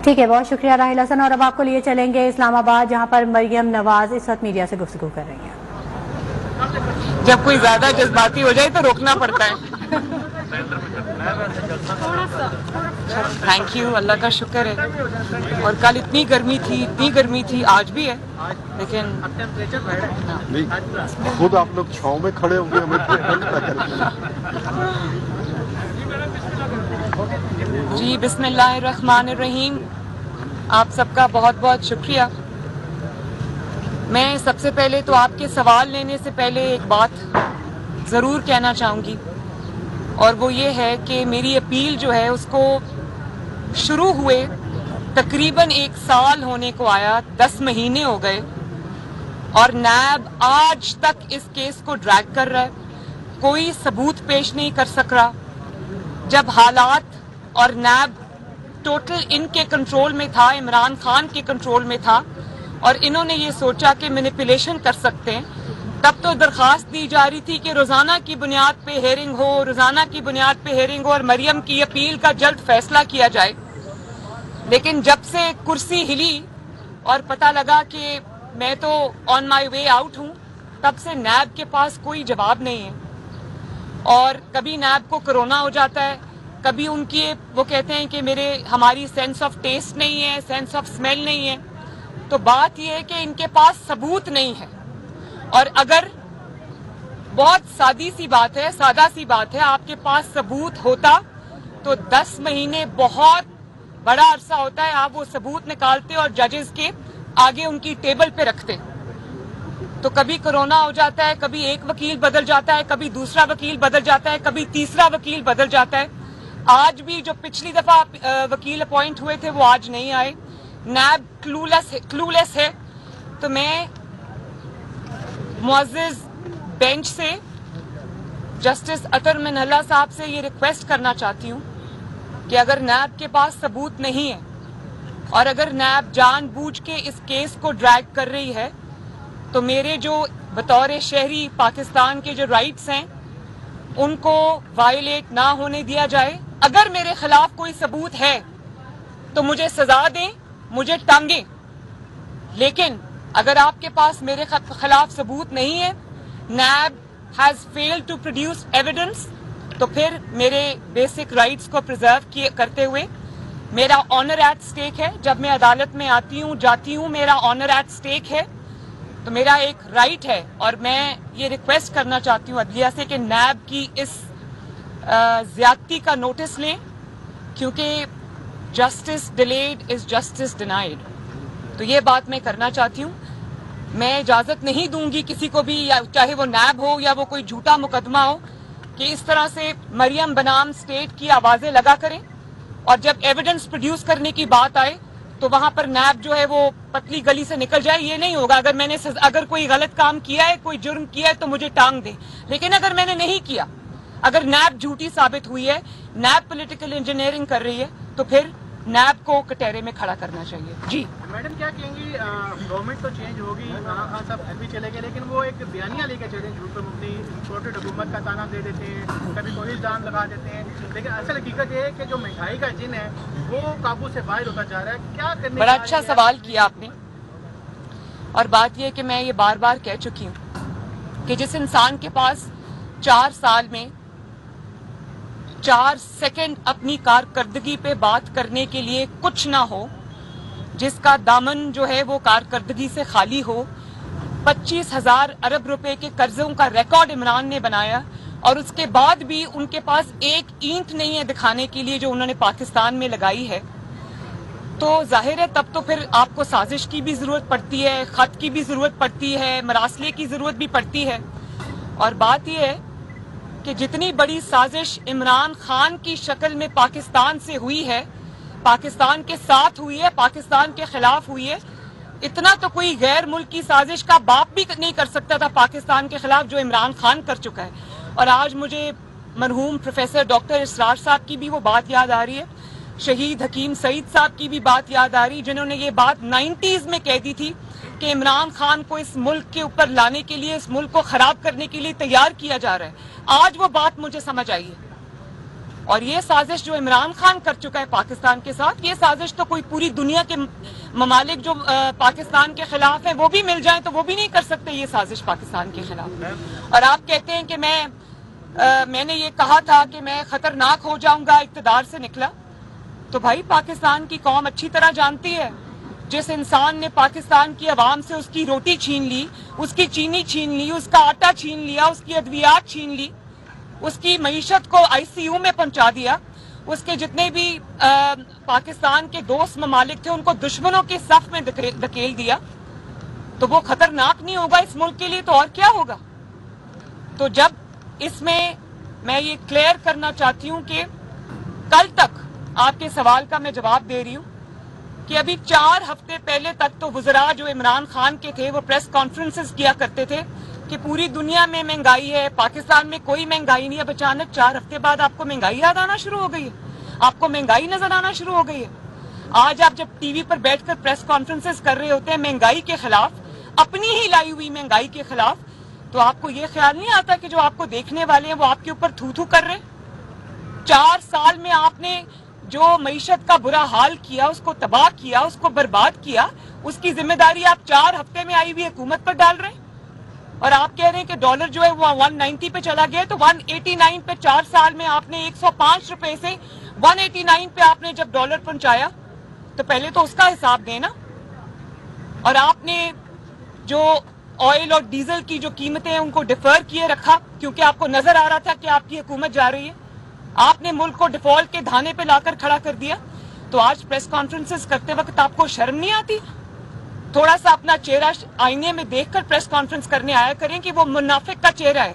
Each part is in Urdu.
ٹھیک ہے، بہت شکریہ راحیل حسن. اور اب آپ کو لیے چلیں گے اسلام آباد، جہاں پر مریم نواز اس وقت میڈیا سے گفتگو کر رہی ہیں. جب کوئی زیادہ جذباتی ہو جائے تو روکنا پڑتا ہے. تھینک یو، اللہ کا شکر ہے. اور کل اتنی گرمی تھی، آج بھی ہے، لیکن خود آپ لوگ چھاؤں میں کھڑے ہوں گے، ہمیں جی بسم اللہ الرحمن الرحیم. آپ سب کا بہت بہت شکریہ. میں سب سے پہلے تو آپ کے سوال لینے سے پہلے ایک بات ضرور کہنا چاہوں گی، اور وہ یہ ہے کہ میری اپیل جو ہے اس کو شروع ہوئے تقریباً 1 سال ہونے کو آیا، 10 مہینے ہو گئے، اور نیب آج تک اس کیس کو ڈریگ کر رہا ہے، کوئی ثبوت پیش نہیں کر سک رہا. جب حالات اور نیب ٹوٹل ان کے کنٹرول میں تھا، عمران خان کے کنٹرول میں تھا، اور انہوں نے یہ سوچا کہ مینیپولیشن کر سکتے ہیں، تب تو درخواست دی جا رہی تھی کہ روزانہ کی بنیاد پہ ہیئرنگ ہو، اور مریم کی اپیل کا جلد فیصلہ کیا جائے. لیکن جب سے کرسی ہلی اور پتہ لگا کہ میں تو آن مائی وے آؤٹ ہوں، تب سے نیب کے پاس کوئی جواب نہیں ہے. اور کبھی نیب کو کرونا ہو جاتا ہے، کبھی ان کی وہ کہتے ہیں کہ ہماری سینس آف ٹیسٹ نہیں ہے، سینس آف اسمیل نہیں ہے. تو بات یہ ہے کہ ان کے پاس ثبوت نہیں ہے. اور اگر بہت سادہ سی بات ہے، آپ کے پاس ثبوت ہوتا تو 10 مہینے بہت بڑا عرصہ ہوتا ہے، آپ وہ ثبوت نکالتے اور ججز کے آگے ان کی ٹیبل پہ رکھتے. تو کبھی کرونا ہو جاتا ہے، کبھی ایک وکیل بدل جاتا ہے، کبھی دوسرا وکیل بدل جاتا ہے، کبھی تیسرا وکیل بدل جاتا ہے. آج بھی جو پچھلی دفعہ وکیل اپوائنٹ ہوئے تھے وہ آج نہیں آئے. نیب کلولیس ہے. تو میں معزز بینچ سے جسٹس اطہر منہلا صاحب سے یہ ریکویسٹ کرنا چاہتی ہوں کہ اگر نیب کے پاس ثبوت نہیں ہے، اور اگر نیب جان بوجھ کے اس کیس کو ڈریگ کر رہی ہے، تو میرے جو بطور شہری پاکستان کے جو رائٹس ہیں ان کو وائلیٹ نہ ہونے دیا جائے. اگر میرے خلاف کوئی ثبوت ہے تو مجھے سزا دیں، مجھے ٹانگیں. لیکن اگر آپ کے پاس میرے خلاف ثبوت نہیں ہے، NAB has failed to produce evidence, تو پھر میرے بیسک رائٹس کو پرزرو کرتے ہوئے میرا آنر ایٹ سٹیک ہے. جب میں عدالت میں جاتی ہوں میرا آنر ایٹ سٹیک ہے. تو میرا ایک رائٹ ہے، اور میں یہ ریکویسٹ کرنا چاہتی ہوں عدلیہ سے کہ نیب کی اس زیادتی کا نوٹس لیں، کیونکہ جسٹس ڈیلیڈ از جسٹس ڈینائیڈ. تو یہ بات میں کرنا چاہتی ہوں. میں اجازت نہیں دوں گی کسی کو بھی، یا چاہے وہ نیب ہو یا وہ کوئی جھوٹا مقدمہ ہو، کہ اس طرح سے مریم بنام اسٹیٹ کی آوازیں لگا کریں، اور جب ایویڈنس پروڈیوس کرنے کی بات آئے تو وہاں پر نیب جو ہے وہ پتلی گلی سے نکل جائے. یہ نہیں ہوگا. اگر کوئی غلط کام کیا ہے، کوئی جرم کیا ہے تو مجھے ٹانگ دیں. لیکن اگر میں نے نہیں کیا، اگر نیب جھوٹی ثابت ہوئی ہے، نیب پولیٹیکل انجینئرنگ کر رہی ہے، تو پھر نیب کو کٹہرے میں کھڑا کرنا چاہیے. جی میڈم کیا کہیں گی؟ گورنمنٹ تو چینج ہوگی، عمران خان صاحب ایل پی چلے گئے، لیکن وہ ایک بیانیہ لے کے چلے ہیں، جھوٹ پر مبنی چھوٹی حکومت کا تانا دے دیتے ہیں، کبھی کوئی الزام لگا دیتے ہیں. لیکن اصل حقیقت یہ ہے کہ جو مہنگائی کا جن ہے وہ قابو سے باہر ہوتا جا رہا ہے. کیا کرنے؟ بڑا اچھا سوال کیا آپ نے. اور بات یہ کہ میں یہ بار بار کہہ چکی ہوں کہ جس انسان کے پاس 4 سال میں 4 سیکنڈ اپنی کارکردگی پہ بات کرنے کے لیے کچھ نہ ہو، جس کا دامن جو ہے وہ کارکردگی سے خالی ہو، 25,000 ارب روپے کے قرضوں کا ریکارڈ عمران نے بنایا، اور اس کے بعد بھی ان کے پاس ایک اینٹ نہیں ہے دکھانے کے لیے جو انہوں نے پاکستان میں لگائی ہے. تو ظاہر ہے تب تو پھر آپ کو سازش کی بھی ضرورت پڑتی ہے، خط کی بھی ضرورت پڑتی ہے، مراسلے کی ضرورت بھی پڑتی ہے. اور بات یہ ہے کہ جتنی بڑی سازش عمران خان کی شکل میں پاکستان سے ہوئی ہے، پاکستان کے ساتھ ہوئی ہے، پاکستان کے خلاف ہوئی ہے، اتنا تو کوئی غیر ملکی سازش کا باپ بھی نہیں کر سکتا تھا پاکستان کے خلاف جو عمران خان کر چکا ہے. اور آج مجھے مرحوم پروفیسر ڈاکٹر اسرار صاحب کی بھی وہ بات یاد آ رہی ہے، شہید حکیم سعید صاحب کی بھی بات یاد آ رہی، جنہوں نے یہ بات 90s میں کہہ دی تھی کہ عمران خان کو اس ملک کے اوپر لانے کے لیے، اس ملک کو خراب کرنے کے لیے تیار کیا جا رہا ہے. آج وہ بات مجھے سمجھ آئی ہے. اور یہ سازش جو عمران خان کر چکا ہے پاکستان کے ساتھ، یہ سازش تو کوئی پوری دنیا کے ممالک جو پاکستان کے خلاف ہیں وہ بھی مل جائیں تو وہ بھی نہیں کر سکتے یہ سازش پاکستان کے خلاف. اور آپ کہتے ہیں کہ میں نے یہ کہا تھا کہ میں خطرناک ہو جاؤں گا اقتدار سے نکلا. تو بھائی پاکستان کی قوم اچھی طرح جانتی ہے، جس انسان نے پاکستان کی عوام سے اس کی روٹی چھین لی، اس کی چینی چھین لی، اس کا آٹا چھین لیا، اس کی ادویات چھین لی، اس کی معیشت کو ICU میں پہنچا دیا، اس کے جتنے بھی پاکستان کے دوست ممالک تھے ان کو دشمنوں کے صف میں دھکیل دیا، تو وہ خطرناک نہیں ہوگا اس ملک کے لیے تو اور کیا ہوگا؟ تو جب اس میں یہ کلیئر کرنا چاہتی ہوں کہ کل تک آپ کے سوال کا میں جواب دے رہی ہوں کہ ابھی 4 ہفتے پہلے تک تو وزراء جو عمران خان کے تھے وہ پریس کانفرنسز کیا کرتے تھے کہ پوری دنیا میں مہنگائی ہے، پاکستان میں کوئی مہنگائی نہیں. اب اچانک 4 ہفتے بعد آپ کو مہنگائی یاد آنا شروع ہو گئی ہے، آپ کو مہنگائی نظر آنا شروع ہو گئی ہے. آج آپ جب ٹی وی پر بیٹھ کر پریس کانفرنسز کر رہے ہوتے ہیں مہنگائی کے خلاف، اپنی ہی لائی ہوئی مہنگائی کے خلاف، تو آپ کو یہ خیال نہیں آتا کہ جو آپ کو دیکھنے والے ہیں وہ آپ کے اوپر تھو تھو کر رہے ہیں؟ 4 سال میں آپ نے جو معیشت کا برا حال کیا، اس کو تباہ کیا، اس کو برباد کیا، اس کی ذمہ داری آپ 4 ہفتے میں آئی ہوئی حکومت پر ڈال رہے ہیں. اور آپ کہہ رہے ہیں کہ ڈالر جو ہے وہ 190 پہ چلا گیا، تو 189 پہ 4 سال میں آپ نے 105 روپے سے 189 پہ آپ نے جب ڈالر پہنچایا تو پہلے تو اس کا حساب دینا. اور آپ نے جو آئل اور ڈیزل کی جو قیمتیں ہیں ان کو ڈیفر کیے رکھا کیونکہ آپ کو نظر آ رہا تھا کہ آپ کی حکومت جا رہی ہے. آپ نے ملک کو ڈیفالٹ کے دھانے پہ لا کر کھڑا کر دیا. تو آج پریس کانفرنسز کرتے وقت آپ کو شرم نہیں آتی؟ تھوڑا سا اپنا چہرہ آئینے میں دیکھ کر پریس کانفرنس کرنے آیا کریں کہ وہ منافق کا چہرہ ہے.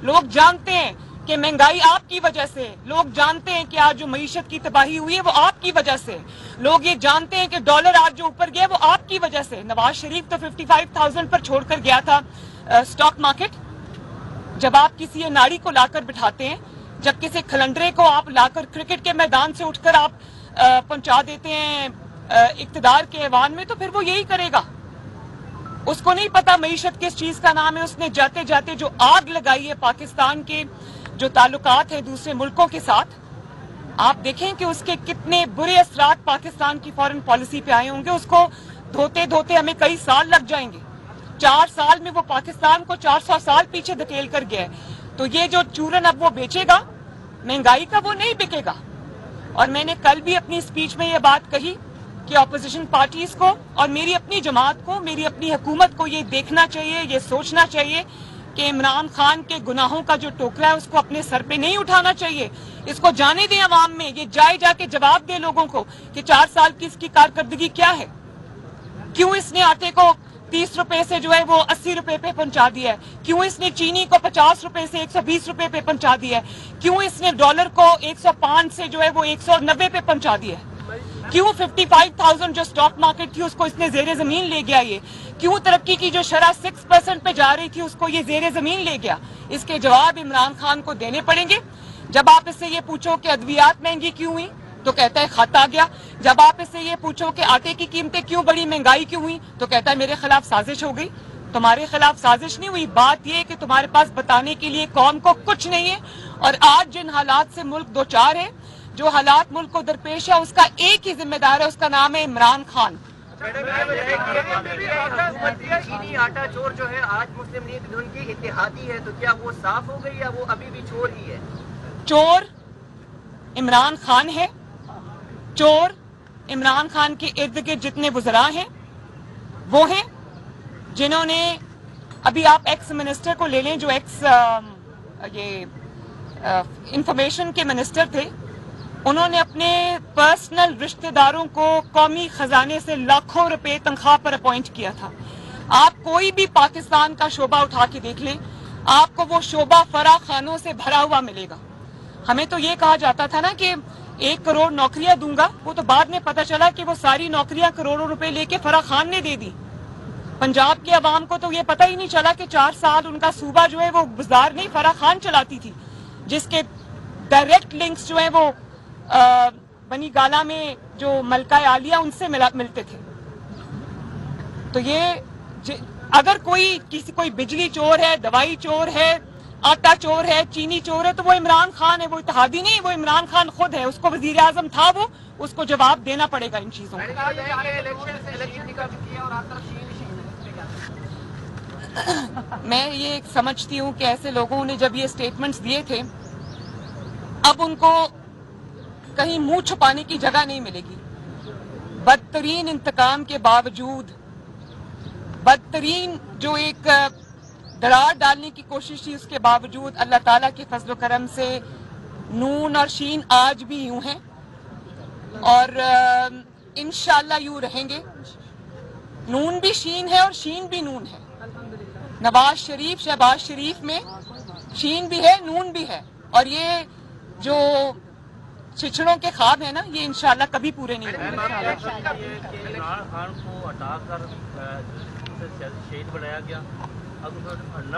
لوگ جانتے ہیں کہ مہنگائی آپ کی وجہ سے، لوگ جانتے ہیں کہ آج جو معیشت کی تباہی ہوئی ہے وہ آپ کی وجہ سے، لوگ یہ جانتے ہیں کہ ڈالر آج جو اوپر گیا وہ آپ کی وجہ سے. نواز شریف تو 55,000 پر چھوڑ کر گیا تھا سٹاک مارکیٹ. جب آپ کسی ناڑی کو لا کر بٹھاتے ہیں، جب کسی کھلنڈرے کو آپ لا کر کرکٹ کے میدان سے اٹھ کر آپ پہنچا دیتے ہیں اقتدار کے ایوان میں، تو پھر وہ یہی کرے گا. اس کو نہیں پتا معیشت کس چیز کا نام ہے. اس نے جاتے جاتے جو آگ لگائی ہے پاکستان کے جو تعلقات ہیں دوسرے ملکوں کے ساتھ، آپ دیکھیں کہ اس کے کتنے برے اثرات پاکستان کی فارن پالیسی پہ آئے ہوں گے. اس کو دھوتے دھوتے ہمیں کئی سال لگ جائیں گے. 4 سال میں وہ پاکستان کو 400 سال پیچھے دھکیل کر گیا ہے. تو یہ جو چورن اب وہ بیچے گا مہنگائی کا، وہ نہیں بکے گا. اور میں نے کل بھی اپنی اسپیچ میں یہ بات کہی کہ اپوزیشن پارٹیز کو اور میری اپنی جماعت کو، میری اپنی حکومت کو یہ دیکھنا چاہیے، یہ سوچنا چاہیے کہ عمران خان کے گناہوں کا جو ٹوکرا ہے اس کو اپنے سر پہ نہیں اٹھانا چاہیے. اس کو جانے دیں عوام میں، یہ جا کے جواب دے لوگوں کو کہ 4 سال کی اس کی کارکردگی کیا ہے. کیوں اس نے آٹے کو 30 روپے سے جو ہے وہ 80 روپے پہ پہنچا دیا ہے؟ کیوں اس نے چینی کو 50 روپے سے 120 روپے پہ پہنچا دیا ہے؟ کیوں اس نے ڈالر کو 105 سے جو ہے وہ 190 پہ پہنچا دیا ہے؟ کیوں 55,000 جو سٹاک مارکیٹ تھی اس کو اس نے زیر زمین لے گیا؟ یہ کیوں ترقی کی جو شرح 6% پہ جا رہی تھی اس کو یہ زیر زمین لے گیا؟ اس کے جواب عمران خان کو دینے پڑیں گے. جب آپ اس سے یہ پوچھو کہ ادویات مہنگی کیوں ہوئی تو کہتا ہے خط آ گیا. جب آپ اس سے یہ پوچھو کہ آٹے کی قیمتیں کیوں بڑی، مہنگائی کیوں ہوئی، تو کہتا ہے میرے خلاف سازش ہو گئی. تمہارے خلاف سازش نہیں ہوئی، بات یہ ہے کہ تمہارے پاس بتانے کے لیے قوم کو کچھ نہیں ہے. اور آج جن حالات سے ملک دوچار ہے، جو حالات ملک کو درپیش ہے، اس کا ایک ہی ذمہ دار ہے، اس کا نام ہے عمران خان. چینی آٹا چور جو ہے آج مسلم لیگ ان کی اتحادی ہے، تو کیا وہ صاف ہو گئی یا وہ ابھی بھی چور ہی ہے؟ چور عمران خان ہے. چور عمران خان کے ارد گرد جتنے وزراء ہیں وہ ہیں جنہوں نے، ابھی آپ ایکس منسٹر کو لے لیں جو ایکس انفارمیشن کے منسٹر تھے، انہوں نے اپنے پرسنل رشتہ داروں کو قومی خزانے سے لاکھوں روپے تنخواہ پر اپوائنٹ کیا تھا. آپ کوئی بھی پاکستان کا شعبہ اٹھا کے دیکھ لیں، آپ کو وہ شعبہ فرا خانوں سے بھرا ہوا ملے گا. ہمیں تو یہ کہا جاتا تھا نا کہ 1 کروڑ نوکریاں دوں گا، وہ تو بعد میں پتہ چلا کہ وہ ساری نوکریاں کروڑوں روپے لے کے فرا خان نے دے دی. پنجاب کے عوام کو تو یہ پتہ ہی نہیں چلا کہ 4 سال ان کا صوبہ جو ہے وہ بازار نہیں فرا خان چلاتی تھی، جس کے ڈائریکٹ لنکس جو ہیں وہ بنی گالا میں جو ملکہ عالیہ ان سے ملتے تھے. تو یہ اگر کوئی بجلی چور ہے، دوائی چور ہے، آٹا چور ہے, چینی چور ہے, تو وہ عمران خان ہے, وہ اتحادی نہیں, وہ عمران خان خود ہے. اس کو وزیر اعظم تھا, وہ اس کو جواب دینا پڑے گا ان چیزوں کا. میں یہ سمجھتی ہوں کہ ایسے لوگوں نے جب یہ سٹیٹمنٹس دیے تھے, اب ان کو کہیں منہ چھپانے کی جگہ نہیں ملے گی. بدترین انتقام کے باوجود, بدترین جو ایک درار ڈالنے کی کوشش تھی, اس کے باوجود اللہ تعالیٰ کے فضل و کرم سے نون اور شین آج بھی یوں ہیں اور انشاءاللہ یوں رہیں گے. نون بھی شین ہے اور شین بھی نون ہے. نواز شریف, شہباز شریف میں شین بھی ہے, نون بھی ہے, اور یہ جو چھچڑوں کے خواب ہیں نا, یہ انشاءاللہ کبھی پورے نہیں ہوں گے. عمران خان کو ہٹا کر شہید بنایا گیا, اب نہ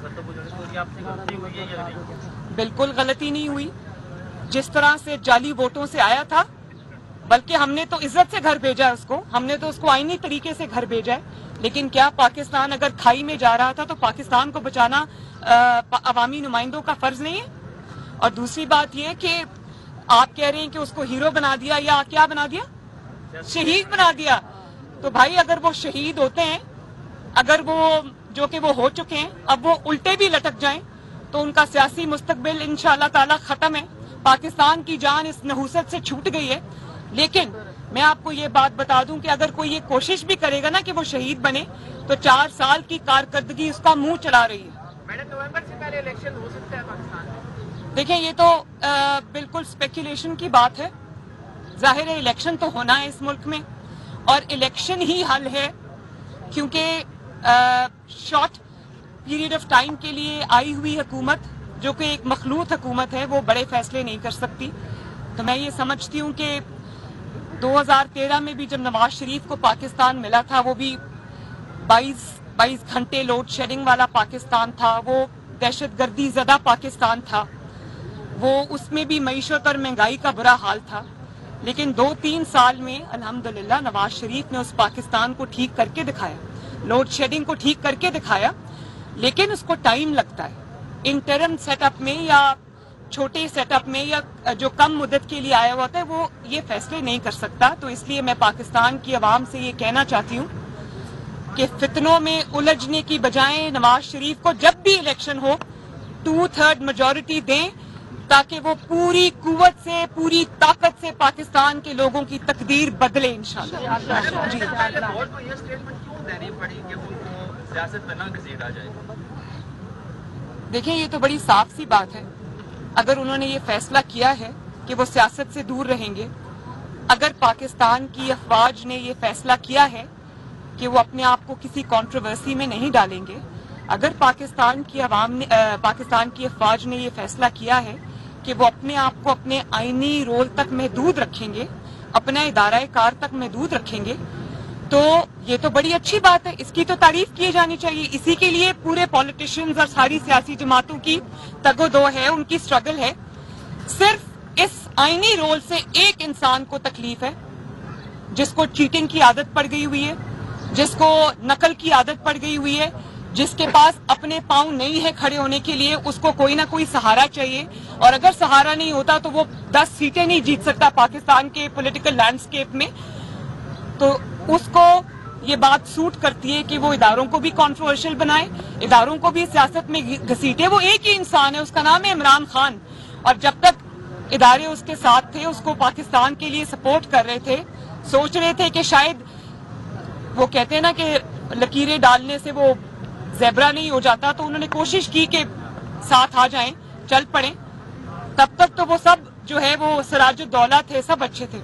ختم ہو جانے. تو یہ آپ سے غلطی ہوئی ہے یا نہیں؟ بالکل غلطی نہیں ہوئی. جس طرح سے جعلی ووٹوں سے آیا تھا, بلکہ ہم نے تو عزت سے گھر بھیجا اس کو, ہم نے تو اس کو آئینی طریقے سے گھر بھیجا ہے. لیکن کیا پاکستان اگر کھائی میں جا رہا تھا تو پاکستان کو بچانا عوامی نمائندوں کا فرض نہیں ہے؟ اور دوسری بات یہ کہ آپ کہہ رہے ہیں کہ اس کو ہیرو بنا دیا, یا کیا بنا دیا, شہید بنا دیا. تو بھائی اگر وہ شہید ہوتے ہیں, اگر وہ جو کہ وہ ہو چکے ہیں, اب وہ الٹے بھی لٹک جائیں تو ان کا سیاسی مستقبل انشاءاللہ تعالی ختم ہے. پاکستان کی جان اس نحوست سے چھوٹ گئی ہے. لیکن میں آپ کو یہ بات بتا دوں کہ اگر کوئی یہ کوشش بھی کرے گا نا کہ وہ شہید بنے, تو 4 سال کی کارکردگی اس کا منہ چلا رہی ہے. میڈم, نومبر سے پہلے الیکشن ہو سکتا ہے پاکستان میں؟ دیکھیں, یہ تو بالکل اسپیکولیشن کی بات ہے. ظاہر ہے الیکشن تو ہونا ہے اس ملک میں, اور الیکشن ہی حل ہے, کیونکہ شارٹ پیریڈ آف ٹائم کے لیے آئی ہوئی حکومت جو کہ ایک مخلوط حکومت ہے, وہ بڑے فیصلے نہیں کر سکتی. تو میں یہ سمجھتی ہوں کہ 2013 میں بھی جب نواز شریف کو پاکستان ملا تھا, وہ بھی 22 گھنٹے لوڈ شیڈنگ والا پاکستان تھا, وہ دہشت گردی زدہ پاکستان تھا, وہ اس میں بھی معیشت اور مہنگائی کا برا حال تھا. لیکن 2-3 سال میں الحمدللہ نواز شریف نے اس پاکستان کو ٹھیک کر کے دکھایا, لوڈ شیڈنگ کو ٹھیک کر کے دکھایا. لیکن اس کو ٹائم لگتا ہے. انٹرم سیٹ اپ میں یا چھوٹے سیٹ اپ میں یا جو کم مدت کے لیے آیا ہوتا ہے, وہ یہ فیصلے نہیں کر سکتا. تو اس لیے میں پاکستان کی عوام سے یہ کہنا چاہتی ہوں کہ فتنوں میں الجھنے کی بجائے نواز شریف کو جب بھی الیکشن ہو 2/3 میجورٹی دیں, تاکہ وہ پوری قوت سے, پوری طاقت سے پاکستان کے لوگوں کی تقدیر بدلے انشاءاللہ. جی, یہ اسٹیٹمنٹ کیوں دینی پڑی کہ وہ سیاست میں نہ گھسیٹا جائے؟ دیکھیں, یہ تو بڑی صاف سی بات ہے. اگر انہوں نے یہ فیصلہ کیا ہے کہ وہ سیاست سے دور رہیں گے, اگر پاکستان کی افواج نے یہ فیصلہ کیا ہے کہ وہ اپنے آپ کو کسی کنٹروورسی میں نہیں ڈالیں گے, اگر پاکستان کی افواج نے یہ فیصلہ کیا ہے کہ وہ اپنے آپ کو اپنے آئینی رول تک محدود رکھیں گے, اپنا ادارہ کار تک محدود رکھیں گے, تو یہ تو بڑی اچھی بات ہے. اس کی تو تعریف کی جانی چاہیے. اسی کے لیے پورے پولیٹیشنز اور ساری سیاسی جماعتوں کی تگ و دو ہے, ان کی سٹرگل ہے. صرف اس آئینی رول سے ایک انسان کو تکلیف ہے, جس کو چیٹنگ کی عادت پڑ گئی ہوئی ہے, جس کو نقل کی عادت پڑ گئی ہوئی ہے, جس کے پاس اپنے پاؤں نہیں ہے کھڑے ہونے کے لیے. اس کو کوئی نہ کوئی سہارا چاہیے, اور اگر سہارا نہیں ہوتا تو وہ 10 سیٹیں نہیں جیت سکتا پاکستان کے پولیٹیکل لینڈسکیپ میں. تو اس کو یہ بات سوٹ کرتی ہے کہ وہ اداروں کو بھی کنٹروورشل بنائے, اداروں کو بھی سیاست میں گھسیٹے. وہ ایک ہی انسان ہے, اس کا نام ہے عمران خان, اور جب تک ادارے اس کے ساتھ تھے, اس کو پاکستان کے لیے سپورٹ کر رہے تھے, سوچ رہے تھے کہ شاید وہ کہتے ہیں نا کہ لکیریں ڈالنے سے وہ زیبرا نہیں ہو جاتا, تو انہوں نے کوشش کی کہ ساتھ آ جائیں, چل پڑیں. تب تک تو وہ سب جو ہے وہ سراج الدولہ تھے, سب اچھے تھے.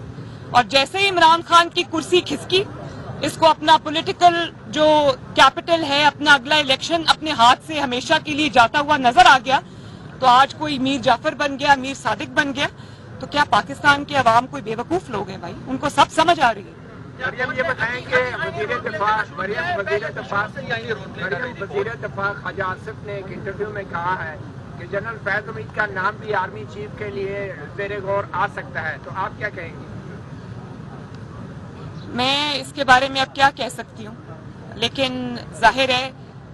اور جیسے ہی عمران خان کی کرسی کھسکی, اس کو اپنا پولیٹیکل جو کیپٹل ہے, اپنا اگلا الیکشن اپنے ہاتھ سے ہمیشہ کے لیے جاتا ہوا نظر آ گیا. تو آج کوئی میر جعفر بن گیا, میر صادق بن گیا. تو کیا پاکستان کے عوام کوئی بے وقوف لوگ ہیں بھائی؟ ان کو سب سمجھ آ رہی ہے. مریم, یہ بتائیں کہ وزیر دفاع خواجہ آصف نے ایک انٹرویو میں کہا ہے کہ جنرل فیض حمید کا نام بھی آرمی چیف کے لیے زیر غور آ سکتا ہے, تو آپ کیا کہیں گے؟ میں اس کے بارے میں اب کیا کہہ سکتی ہوں, لیکن ظاہر ہے